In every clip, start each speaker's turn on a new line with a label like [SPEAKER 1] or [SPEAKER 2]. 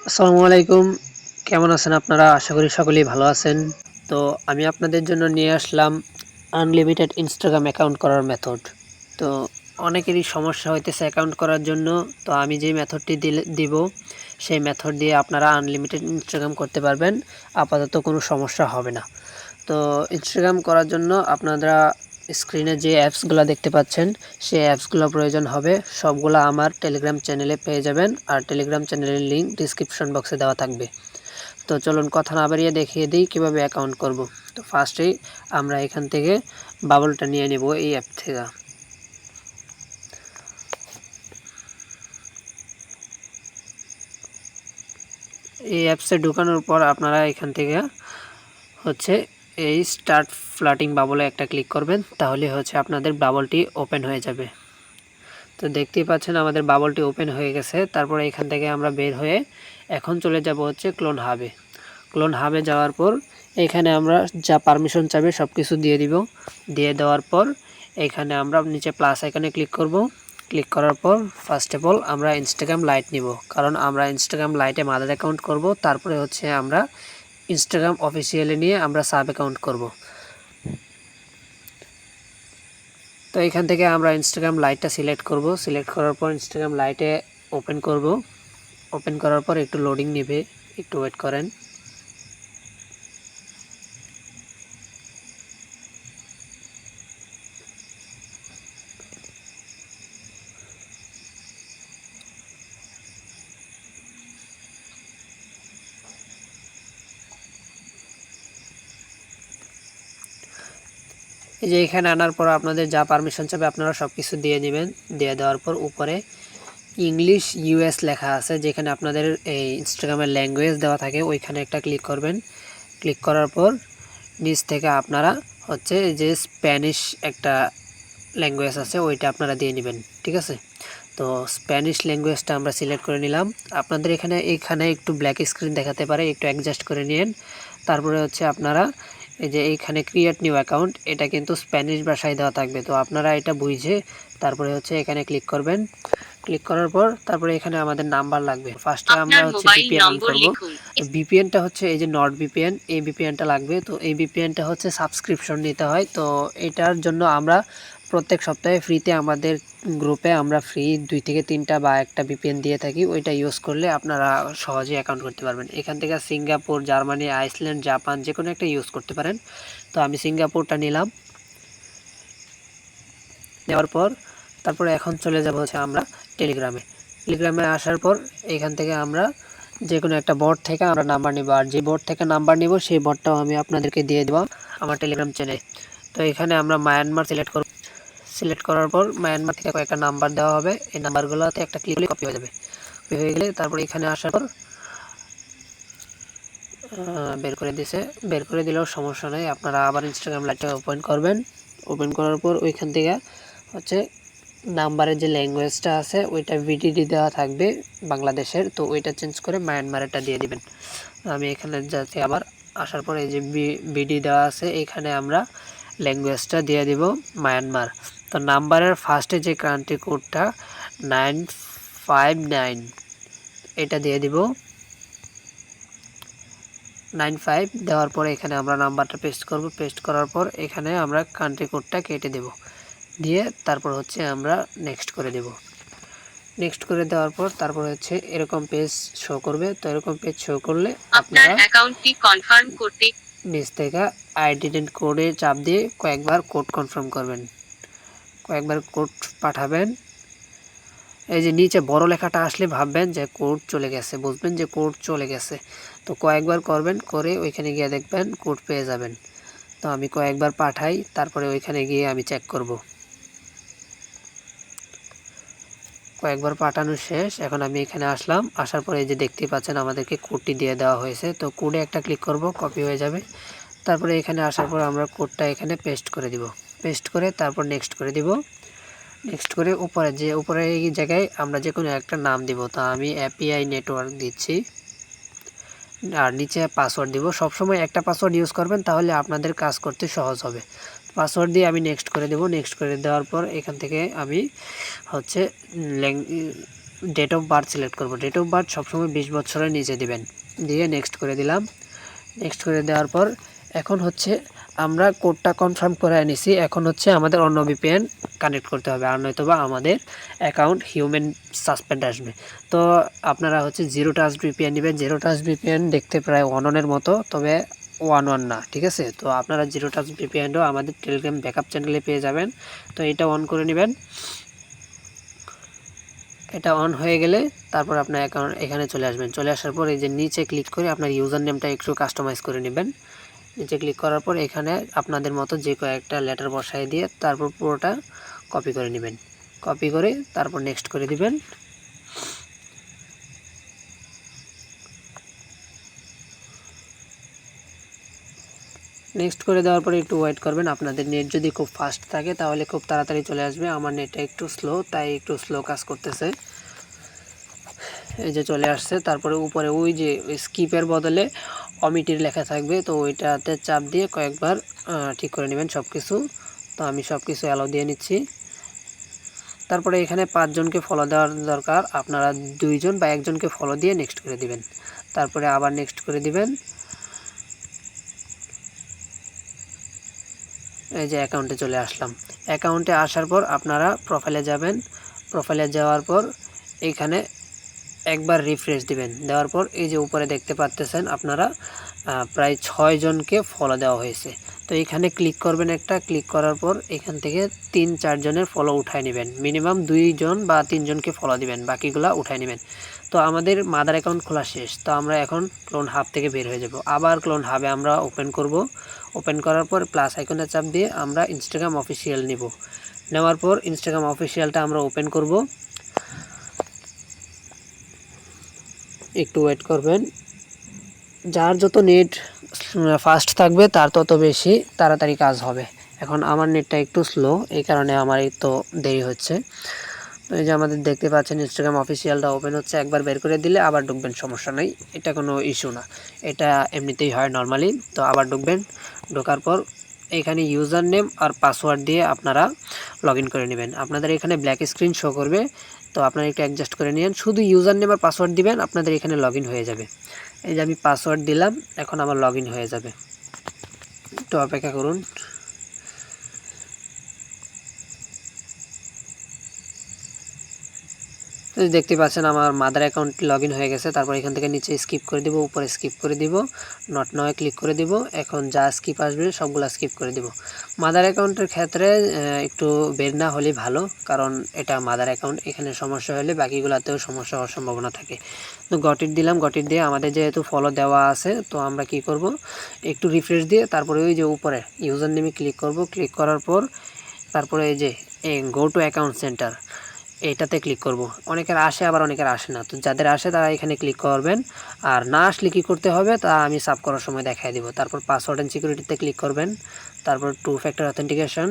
[SPEAKER 1] আসসালামু আলাইকুম। কেমন আছেন আপনারা? আশা করি সকলেই ভালো আছেন। তো আমি আপনাদের জন্য নিয়ে আসলাম আনলিমিটেড ইনস্টাগ্রাম অ্যাকাউন্ট করার মেথড। তো অনেকেরই সমস্যা হইতেছে অ্যাকাউন্ট করার জন্য। তো আমি যেই মেথডটি দিব সেই মেথড দিয়ে আপনারা আনলিমিটেড ইনস্টাগ্রাম করতে পারবেন। আপাতত কোনো সমস্যা হবে না। তো ইনস্টাগ্রাম করার জন্য আপনারা স্ক্রিনে যে অ্যাপসগুলো দেখতে পাচ্ছেন সেই অ্যাপসগুলো প্রয়োজন হবে। সবগুলো আমার টেলিগ্রাম চ্যানেলে পেয়ে যাবেন, আর টেলিগ্রাম চ্যানেলের লিঙ্ক ডিসক্রিপশন বক্সে দেওয়া থাকবে। তো চলুন কথা না বাড়িয়ে দেখিয়ে দিই কীভাবে অ্যাকাউন্ট করব। তো ফার্স্টেই আমরা এখান থেকে বাবলটা নিয়ে নেব এই অ্যাপ থেকে। এই অ্যাপসে ঢোকানোর পর আপনারা এখান থেকে হচ্ছে এই স্টার্ট ফ্লাটিং বাবলে একটা ক্লিক করবেন, তাহলে হচ্ছে আপনাদের বাবলটি ওপেন হয়ে যাবে। তো দেখতেই পাচ্ছেন আমাদের বাবলটি ওপেন হয়ে গেছে। তারপরে এখান থেকে আমরা বের হয়ে এখন চলে যাব হচ্ছে ক্লোন হাবে। ক্লোন হাবে যাওয়ার পর এখানে আমরা যা পারমিশন চাবে সব কিছু দিয়ে দিব। দিয়ে দেওয়ার পর এখানে আমরা নিচে প্লাস আইকনে ক্লিক করব। ক্লিক করার পর ফার্স্ট অফ অল আমরা ইনস্টাগ্রাম লাইট নিব, কারণ আমরা ইনস্টাগ্রাম লাইটে মাদার অ্যাকাউন্ট করব। তারপরে হচ্ছে আমরা ইনস্টাগ্রাম অফিসিয়ালি নিয়ে আমরা সাব অ্যাকাউন্ট করব। তো এখান থেকে আমরা ইনস্টাগ্রাম লাইটটা সিলেক্ট করব। সিলেক্ট করার পর ইনস্টাগ্রাম লাইটে ওপেন করব। ওপেন করার পর একটু লোডিং নেবে, একটু ওয়েট করেন। এই যে এখানে আনার পর আপনাদের যা পারমিশন চাবে আপনারা সব কিছু দিয়ে নেবেন। দিয়ে দেওয়ার পর উপরে ইংলিশ ইউএস লেখা আছে, যেখানে আপনাদের এই ইনস্টাগ্রামের ল্যাঙ্গুয়েজ দেওয়া থাকে, ওইখানে একটা ক্লিক করবেন। ক্লিক করার পর নিচ থেকে আপনারা হচ্ছে যে স্প্যানিশ একটা ল্যাঙ্গুয়েজ আছে ওইটা আপনারা দিয়ে নেবেন, ঠিক আছে। তো স্প্যানিশ ল্যাঙ্গুয়েজটা আমরা সিলেক্ট করে নিলাম। আপনাদের এখানে একটু ব্ল্যাক স্ক্রিন দেখাতে পারে, একটু অ্যাডজাস্ট করে নিন। তারপরে হচ্ছে আপনারা এই যে এইখানে ক্রিয়েট নিউ অ্যাকাউন্ট, এটা কিন্তু স্প্যানিশ ভাষায় দেওয়া থাকবে। তো আপনারা এটা বুঝে তারপরে হচ্ছে এখানে ক্লিক করবেন। ক্লিক করার পর তারপরে এখানে আমাদের নাম্বার লাগবে। ফার্স্টে আমরা হচ্ছে ভিপিএন অন করব। ভিপিএনটা হচ্ছে এই যে নট ভিপিএন, এই ভিপিএনটা লাগবে। তো এই ভিপিএনটা হচ্ছে সাবস্ক্রিপশন নিতে হয়। তো এটার জন্য আমরা প্রত্যেক সপ্তাহে ফ্রিতে আমাদের গ্রুপে আমরা ফ্রি 2 থেকে 3টা বা একটা ভিপিএন দিয়ে থাকি। ওইটা ইউজ করলে আপনারা সহজেই অ্যাকাউন্ট করতে পারবেন। এখান থেকে সিঙ্গাপুর, জার্মানি, আইসল্যান্ড, জাপান যে কোনো একটা ইউজ করতে পারেন। তো আমি সিঙ্গাপুরটা নিলাম। নেওয়ার পর তারপরে এখন চলে যাব হচ্ছে আমরা টেলিগ্রামে। টেলিগ্রামে আসার পর এখান থেকে আমরা যে কোনো একটা বট থেকে আমরা নাম্বার নিব, আর যে বট থেকে নাম্বার নিব সেই বটটাও আমি আপনাদেরকে দিয়ে দেবো আমার টেলিগ্রাম চ্যানেলে। তো এখানে আমরা মায়ানমার সিলেক্ট করব। সিলেক্ট করার পর মায়ানমার থেকে কয়েকটা নাম্বার দেওয়া হবে, এই নাম্বারগুলোতে একটা ক্লিক করলে কপি হয়ে যাবে। কপি হয়ে গেলে তারপর এখানে আসার পর বের করে দিছে, বের করে দিলেও সমস্যা নেই। আপনারা আবার ইনস্টাগ্রাম লাইভটা ওপেন করবেন। ওপেন করার পর ওইখান থেকে হচ্ছে নাম্বারের যে ল্যাঙ্গুয়েজটা আছে ওইটা ভিডিডি দেওয়া থাকবে বাংলাদেশের, তো ওইটা চেঞ্জ করে মায়ানমারেরটা দিয়ে দিবেন। আমি এখানে যাচ্ছি, আবার আসার পর এই যে বিডি দেওয়া আছে এখানে আমরা ল্যাঙ্গুয়েজটা দিয়ে দিব মায়ানমার। তো নাম্বারের ফার্স্টে যে কান্ট্রি কোডটা 959 এটা দিয়ে দিব। 95 দেওয়ার পরে এখানে আমরা নাম্বারটা পেস্ট করব। পেস্ট করার পর এখানে আমরা কান্ট্রি কোডটা কেটে দেব, দিয়ে তারপর হচ্ছে আমরা নেক্সট করে দেব। নেক্সট করে দেওয়ার পর তারপর হচ্ছে এরকম পেজ শো করবে। তো এরকম পেজ শো করলে আপনার অ্যাকাউন্টটি কনফার্ম করতে নিচ থেকে আই ডিডন্ট কোডে চাপ দিয়ে কয়েকবার কোড কনফার্ম করবেন, কয়েকবার কোড পাঠাবেন। এই যে নিচে বড় লেখাটা আসলে ভাববেন যে কোড চলে গেছে, বুঝবেন যে কোড চলে গেছে। তো কয়েকবার করবেন, করে ওইখানে গিয়ে দেখবেন কোড পেয়ে যাবেন। তো আমি কয়েকবার পাঠাই, তারপরে ওইখানে গিয়ে আমি চেক করব। কয়েকবার পাঠানো শেষ। এখন আমি এখানে আসলাম, আসার পরে এই যে দেখতেই পাচ্ছেন আমাদেরকে কোডটি দিয়ে দেওয়া হয়েছে। তো কোডে একটা ক্লিক করব, কপি হয়ে যাবে। তারপরে এখানে আসার পর আমরা কোডটা এখানে পেস্ট করে দিব। পেস্ট করে তারপর নেক্সট করে দিব। নেক্সট করে উপরে এই জায়গায় আমরা যে কোনো একটা নাম দিব। তো আমি এপিআই নেটওয়ার্ক দিচ্ছি, আর নিচে পাসওয়ার্ড দিব। সবসময় একটা পাসওয়ার্ড ইউজ করবেন, তাহলে আপনাদের কাজ করতে সহজ হবে। পাসওয়ার্ড দিয়ে আমি নেক্সট করে দেব। নেক্সট করে দেওয়ার পর এখান থেকে আমি হচ্ছে ডেট অফ বার্থ সিলেক্ট করব। ডেট অফ বার্থ সবসময় 20 বছরের নিচে দিবেন, দিয়ে নেক্সট করে দিলাম। নেক্সট করে দেওয়ার পর এখন হচ্ছে আমরা কোডটা কনফার্ম করে নিছি, এখন হচ্ছে আমাদের অন্য VPN কানেক্ট করতে হবে, আর নয়তোবা আমাদের অ্যাকাউন্ট হিউম্যান সাসপেন্ড আসবে। তো আপনারা হচ্ছে জিরো ট্রাস্ট VPN নেবেন। জিরো ট্রাস্ট VPN দেখতে প্রায় ওয়ানের মতো, তবে ওয়ান না, ঠিক আছে। তো আপনারা জিরো ট্রাস্ট VPNও আমাদের টেলিগ্রাম ব্যাকআপ চ্যানেলে পেয়ে যাবেন। তো এটা অন করে নেবেন। এটা অন হয়ে গেলে তারপর আপনার অ্যাকাউন্ট এখানে চলে আসবেন। চলে আসার পর এই যে নিচে ক্লিক করে আপনার ইউজার নেমটা একটু কাস্টমাইজ করে নেবেন। নিচে ক্লিক করার পর এখানে আপনাদের মতো যে কয়েকটা লেটার বসায় দিয়ে তারপর পুরোটা কপি করে নেবেন। কপি করে তারপর নেক্সট করে দিবেন। নেক্সট করে দেওয়ার পরে একটু ওয়েট করবেন। আপনাদের নেট যদি খুব ফাস্ট থাকে তাহলে খুব তাড়াতাড়ি চলে আসবে। আমার নেটটা একটু স্লো, তাই একটু স্লো কাজ করতেছে। এই যে চলে আসছে। তারপরে উপরে ওই যে স্কিপের বদলে অমিটির লেখা থাকবে, তো ওইটাতে চাপ দিয়ে কয়েকবার ঠিক করে নেবেন সব কিছু। তো আমি সব কিছু অ্যালাউ দিয়ে নিচ্ছি। তারপরে এখানে 5 জনকে ফলো দেওয়ার দরকার, আপনারা 2 জন বা 1 জনকে ফলো দিয়ে নেক্সট করে দিবেন। তারপরে আবার নেক্সট করে দিবেন। এই যে অ্যাকাউন্টে চলে আসলাম। অ্যাকাউন্টে আসার পর আপনারা প্রোফাইলে যাবেন। প্রোফাইলে যাওয়ার পর এইখানে একবার রিফ্রেশ দিবেন। দেওয়ার পর এই যে উপরে দেখতে পাচ্ছেন আপনারা প্রায় 6 জনকে ফলো দেওয়া হয়েছে। তো এখানে ক্লিক করবেন একটা, ক্লিক করার পর এখান থেকে 3-4 জনের ফলো উঠায় নেবেন। মিনিমাম 2 জন বা 3 জনকে ফলো দিবেন, বাকিগুলা উঠায় নেবেন। তো আমাদের মাদার অ্যাকাউন্ট খোলা শেষ। তো আমরা এখন ক্লোন হাব থেকে বের হয়ে যাব। আবার ক্লোন হাবে আমরা ওপেন করব। ওপেন করার পর প্লাস আইকনে চাপ দিয়ে আমরা ইনস্টাগ্রাম অফিসিয়াল নিব। নেওয়ার পর ইনস্টাগ্রাম অফিসিয়ালটা আমরা ওপেন করব। একটু ওয়েট করবেন। যার যত নেট ফাস্ট থাকবে তার তত বেশি তাড়াতাড়ি কাজ হবে। এখন আমার নেটটা একটু স্লো, এই কারণে আমার এই তো দেরি হচ্ছে। তো এই যে আমাদের দেখতে পাচ্ছেন ইনস্টাগ্রাম অফিসিয়ালটা ওপেন হচ্ছে। একবার বের করে দিলে আবার ঢুকবেন, সমস্যা নেই, এটা কোনো ইস্যু না, এটা এমনিতেই হয় নর্মালি। তো আবার ঢুকবেন। ঢোকার পর এখানে ইউজার নেম আর পাসওয়ার্ড দিয়ে আপনারা লগ ইন করে নেবেন। আপনাদের এখানে ব্ল্যাক স্ক্রিন শো করবে, তো আপনারা একটু অ্যাডজাস্ট করে নিন। শুধু ইউজার নেম আর পাসওয়ার্ড দিবেন, আপনাদের এখানে লগ ইন হয়ে যাবে। এই যে আমি পাসওয়ার্ড দিলাম, এখন আমার লগ ইন হয়ে যাবে। একটু অপেক্ষা করুন। দেখতে পাচ্ছেন আমার মাদার অ্যাকাউন্ট লগ ইন হয়ে গেছে। তারপর এখান থেকে নিচে স্কিপ করে দিব, উপরে স্কিপ করে দিব, নট নাও ক্লিক করে দিব। এখন যা স্কিপ আসবে সবগুলা স্কিপ করে দিব। মাদার অ্যাকাউন্টের ক্ষেত্রে একটু বের না হলে ভালো, কারণ এটা মাদার অ্যাকাউন্ট, এখানে সমস্যা হলে বাকিগুলোতেও সমস্যা হওয়ার সম্ভাবনা থাকে। তো গটিট দিলাম। গটিট দিয়ে আমাদের যেহেতু ফলো দেওয়া আছে, তো আমরা কি করব, একটু রিফ্রেশ দিয়ে তারপরে ওই যে উপরে ইউজার নেমে ক্লিক করব। ক্লিক করার পর তারপরে এই যে গো টু অ্যাকাউন্ট সেন্টার, এটাতে ক্লিক করব। অনেকের আসে আবার অনেকের আসে না, তো যাদের আসে তারা এখানে ক্লিক করবেন। আর না আসলে কী করতে হবে তা আমি সাব করার সময় দেখাই দিব। তারপর পাসওয়ার্ড অ্যান্ড সিকিউরিটিতে ক্লিক করবেন। তারপর 2 ফ্যাক্টর অথেন্টিকেশন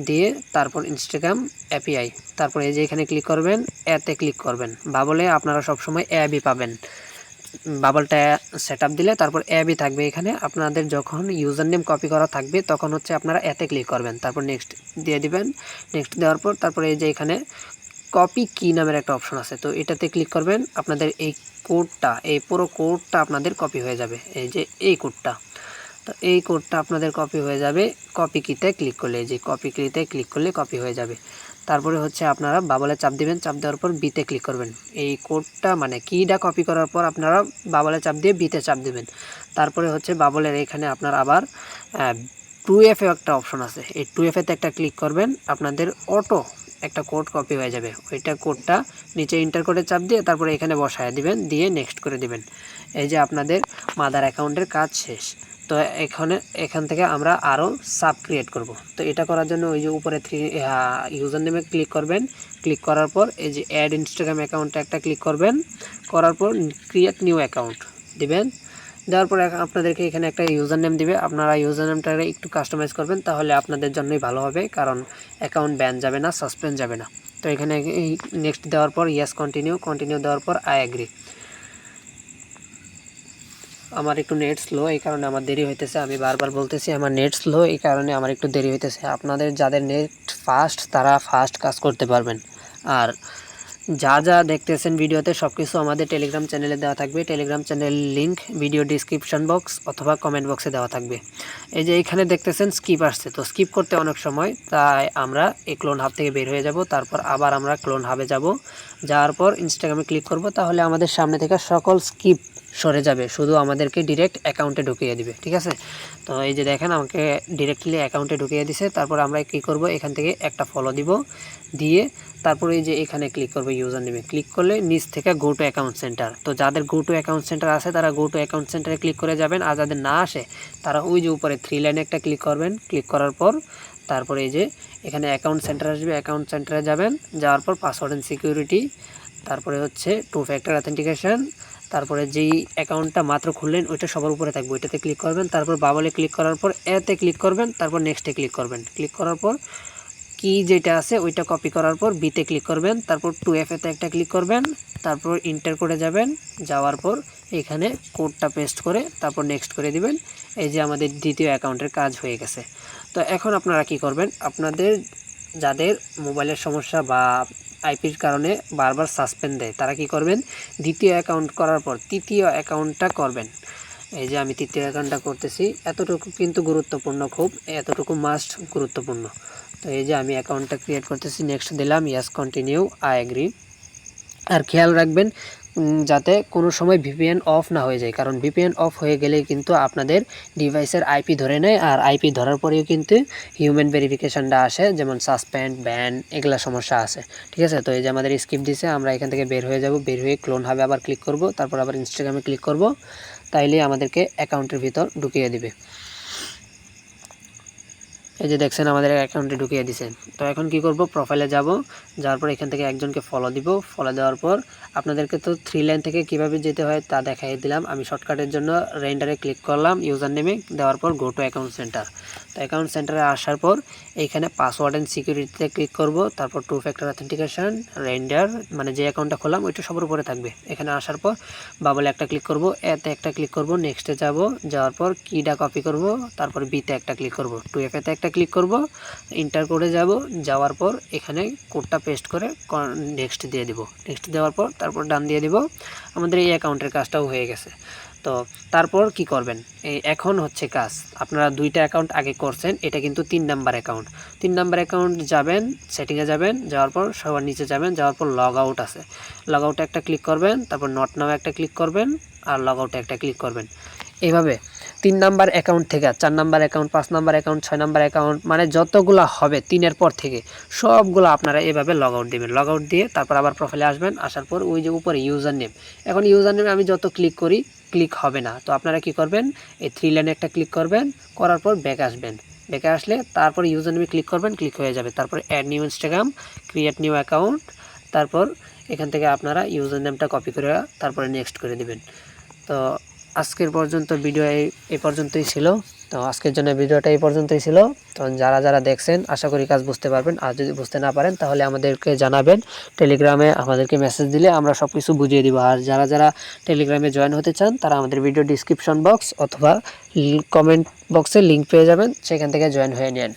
[SPEAKER 1] দিয়ে তারপর ইনস্টাগ্রাম API, তারপর এই যে এখানে ক্লিক করবেন, এতে ক্লিক করবেন। বাবলে আপনারা সবসময় অ্যাবই পাবেন। বাবলটা সেট আপ দিলে তারপর অ্যাবই থাকবে এখানে। আপনাদের যখন ইউজার নেম কপি করা থাকবে তখন হচ্ছে আপনারা এতে ক্লিক করবেন, তারপর নেক্সট দিয়ে দিবেন। নেক্সট দেওয়ার পর তারপরে এই যে এখানে কপি কি নামের একটা অপশন আছে, তো এটাতে ক্লিক করবেন। আপনাদের এই কোডটা, এই পুরো কোডটা আপনাদের কপি হয়ে যাবে, এই যে এই কোডটা। তো এই কোডটা আপনাদের কপি হয়ে যাবে কপি কিতে ক্লিক করলে। এই যে কপি কিতে ক্লিক করলে কপি হয়ে যাবে। তারপরে হচ্ছে আপনারা বাবলে চাপ দিবেন। চাপ দেওয়ার পর বিতে ক্লিক করবেন। এই কোডটা মানে কিটা কপি করার পর আপনারা বাবলে চাপ দিয়ে বিতে চাপ দিবেন। তারপরে হচ্ছে বাবলের এখানে আপনার আবার 2F একটা অপশন আছে, এই 2F-তে একটা ক্লিক করবেন। আপনাদের অটো একটা কোড কপি হয়ে যাবে, ওইটা কোডটা নিচে এন্টার করে চাপ দিয়ে তারপরে এখানে বসায় দিবেন, দিয়ে নেক্সট করে দিবেন। এই যে আপনাদের মাদার অ্যাকাউন্টের কাজ শেষ। তো এখান থেকে আমরা আরও সাব ক্রিয়েট করব। তো এটা করার জন্য ওই যে উপরে ইউজার নেমে ক্লিক করবেন। ক্লিক করার পর এই যে অ্যাড ইনস্টাগ্রাম অ্যাকাউন্টে একটা ক্লিক করবেন। করার পর ক্রিয়েট নিউ অ্যাকাউন্ট দিবেন। দেওয়ার পর আপনাদেরকে এখানে একটা ইউজার নেম দিবে। আপনারা ইউজার নেমটা একটু কাস্টমাইজ করবেন, তাহলে আপনাদের জন্যই ভালো হবে, কারণ অ্যাকাউন্ট ব্যান যাবে না, সাসপেন্ড যাবে না। তো এখানে এই নেক্সট দেওয়ার পর ইয়েস কন্টিনিউ দেওয়ার পর আই এগ্রি। আমার একটু নেট স্লো, এই কারণে আমার দেরি হইতেছে। আমি বারবার বলতেছি আমার নেট স্লো, এই কারণে আমার একটু দেরি হইতেছে। আপনাদের যাদের নেট ফাস্ট তারা ফাস্ট কাজ করতে পারবেন। আর যা যা দেখতেছেন ভিডিওতে সব কিছু আমাদের টেলিগ্রাম চ্যানেলে দেওয়া থাকবে। Telegram channel link video description box অথবা কমেন্ট বক্সে দেওয়া থাকবে। এই যে এখানে দেখতেছেন স্কিপ আসছে, তো স্কিপ করতে অনেক সময়, তাই আমরা এই ক্লোন হাব থেকে বের হয়ে যাব। তারপর আবার আমরা ক্লোন হাবে যাব, যাওয়ার পর ইনস্টাগ্রামে ক্লিক করব, তাহলে আমাদের সামনে থেকে সকল স্কিপ সরে যাবে, শুধু আমাদেরকে ডিরেক্ট অ্যাকাউন্টে ঢুকিয়ে দিবে। ঠিক আছে, তো এই যে দেখেন আমাকে ডিরেক্টলি অ্যাকাউন্টে ঢুকিয়ে দিছে। তারপর আমরা কী করব, এখান থেকে একটা ফলো দিব, দিয়ে তারপরে এই যে এখানে ক্লিক করবে, ইউজার নেমে ক্লিক করলে নিচ থেকে গো টু অ্যাকাউন্ট সেন্টার। তো যাদের গো টু অ্যাকাউন্ট সেন্টার আছে তারা গো টু অ্যাকাউন্ট সেন্টারে ক্লিক করে যাবেন, আর যাদের না আসে তারা ওই যে উপরে 3 লাইনে একটা ক্লিক করবেন। ক্লিক করার পর তারপরে এই যে এখানে অ্যাকাউন্ট সেন্টার আসবে, অ্যাকাউন্ট সেন্টারে যাবেন, যাওয়ার পর পাসওয়ার্ড অ্যান্ড সিকিউরিটি, তারপরে হচ্ছে 2 ফ্যাক্টর অথেন্টিকেশন, তারপরে যেই অ্যাকাউন্টটা মাত্র খুললেন ওইটা সবার উপরে থাকবে, ওইটাতে ক্লিক করবেন। তারপর বাবলে ক্লিক করার পর এতে ক্লিক করবেন, তারপর নেক্সটে ক্লিক করবেন। ক্লিক করার পর কি যেটা আছে ওইটা কপি করার পর বিতে ক্লিক করবেন, তারপর 2F-এতে একটা ক্লিক করবেন, তারপর ইন্টার করে যাবেন, যাওয়ার পর এখানে কোডটা পেস্ট করে তারপর নেক্সট করে দিবেন। এই যে আমাদের দ্বিতীয় অ্যাকাউন্টের কাজ হয়ে গেছে। তো এখন আপনারা কি করবেন, আপনাদের যাদের মোবাইলের সমস্যা বা আইপির কারণে বারবার সাসপেন্ড দেয় তারা কি করবেন, দ্বিতীয় অ্যাকাউন্ট করার পর তৃতীয় অ্যাকাউন্টটা করবেন। এই যে আমি তৃতীয় অ্যাকাউন্টটা করতেছি, এতটুকু কিন্তু গুরুত্বপূর্ণ, খুব এতটুকু মাস্ট গুরুত্বপূর্ণ। তো এই যে আমি অ্যাকাউন্টটা ক্রিয়েট করতেছি, নেক্সট দিলাম, ইয়েস কন্টিনিউ, আই এগ্রি। আর খেয়াল রাখবেন যাতে কোনো সময় ভিপিএন অফ না হয়ে যায়, কারণ ভিপিএন অফ হয়ে গেলে কিন্তু আপনাদের ডিভাইসের আইপি ধরে নেয়, আর আইপি ধরার পরেও কিন্তু হিউম্যান ভেরিফিকেশানটা আসে, যেমন সাসপেন্ড, ব্যান, এগুলা সমস্যা আছে। ঠিক আছে, তো এই যে আমাদের স্কিপ দিছে, আমরা এখান থেকে বের হয়ে যাব, বের হয়ে ক্লোন হবে আবার ক্লিক করব, তারপর আবার ইনস্টাগ্রামে ক্লিক করব, তাইলে আমাদেরকে অ্যাকাউন্টের ভিতর ঢুকিয়ে দিবে। এই যে দেখছেন আমাদের অ্যাকাউন্টে ঢুকিয়ে দিয়েছেন। তো এখন কি করব, প্রোফাইলে যাব, যাওয়ার পর এখান থেকে একজনকে ফলো দিব। ফলো দেওয়ার পর আপনাদেরকে তো 3 লাইন থেকে কিভাবে যেতে হয় তা দেখাই দিলাম। আমি শর্টকাটের জন্য রেন্ডারে ক্লিক করলাম, ইউজার নেমে দেওয়ার পর গো টু অ্যাকাউন্ট সেন্টার। তো অ্যাকাউন্ট সেন্টারে আসার পর এইখানে পাসওয়ার্ড অ্যান্ড সিকিউরিটিতে ক্লিক করব, তারপর 2 ফ্যাক্টর অথেন্টিকেশন, রেন্ডার, মানে যে অ্যাকাউন্টটা খোলাম ওইটা সবার উপরে থাকবে। এখানে আসার পর বাবলে একটা ক্লিক করব, এতে একটা ক্লিক করব, নেক্সটে যাব, যাওয়ার পর কিটা কপি করব, তারপর বিতে একটা ক্লিক করব, 2F-এতে একটা ক্লিক করব, ইন্টার কোডে যাব, যাওয়ার পর এখানে কোডটা পেস্ট করে নেক্সট দিয়ে দিব। নেক্সট দেওয়ার পর তারপর ডান দিয়ে দিব। আমাদের এই অ্যাকাউন্টের কাজটাও হয়ে গেছে। তো তারপর কি করবেন, এই এখন হচ্ছে কাজ, আপনারা 2টা অ্যাকাউন্ট আগে করছেন, এটা কিন্তু 3 নাম্বার অ্যাকাউন্ট। 3 নাম্বার অ্যাকাউন্ট যাবেন, সেটিংয়ে যাবেন, যাওয়ার পর সবার নিচে যাবেন, যাওয়ার পর লগ আউট আছে, লগ আউটে একটা ক্লিক করবেন, তারপর নট নাও একটা ক্লিক করবেন, আর লগ আউটে একটা ক্লিক করবেন। এইভাবে 3 নাম্বার অ্যাকাউন্ট থেকে 4 number account, 5 number account, 6 number account, মানে যতগুলো হবে 3-এর পর থেকে সবগুলো আপনারা এভাবে লগ আউট দেবেন। লগ আউট দিয়ে তারপর আবার প্রোফাইলে আসবেন, আসার পর ওই যে উপরে ইউজার নেম, এখন ইউজার নেমে আমি যত ক্লিক করি ক্লিক হবে না। তো আপনারা কি করবেন, এই 3 লাইনে একটা ক্লিক করবেন, করার পর ব্যাক আসবেন, ব্যাকে আসলে তারপর ইউজার নেমে ক্লিক করবেন, ক্লিক হয়ে যাবে। তারপর add new Instagram, create new account, তারপর এখান থেকে আপনারা ইউজার নেমটা কপি করে তারপরে নেক্সট করে দিবেন। তো আজকের পর্যন্ত ভিডিও এই পর্যন্তই ছিল। তো আজকের জন্য ভিডিওটা এই পর্যন্তই ছিল। তো যারা যারা দেখছেন আশা করি কাজ বুঝতে পারবেন, আর যদি বুঝতে না পারেন তাহলে আমাদেরকে জানাবেন, টেলিগ্রামে আমাদেরকে মেসেজ দিলে আমরা সব কিছু বুঝিয়ে দিব। আর যারা যারা টেলিগ্রামে জয়েন হতে চান তারা আমাদের ভিডিও ডিসক্রিপশন বক্স অথবা কমেন্ট বক্সে লিঙ্ক পেয়ে যাবেন, সেখান থেকে জয়েন হয়ে নেন।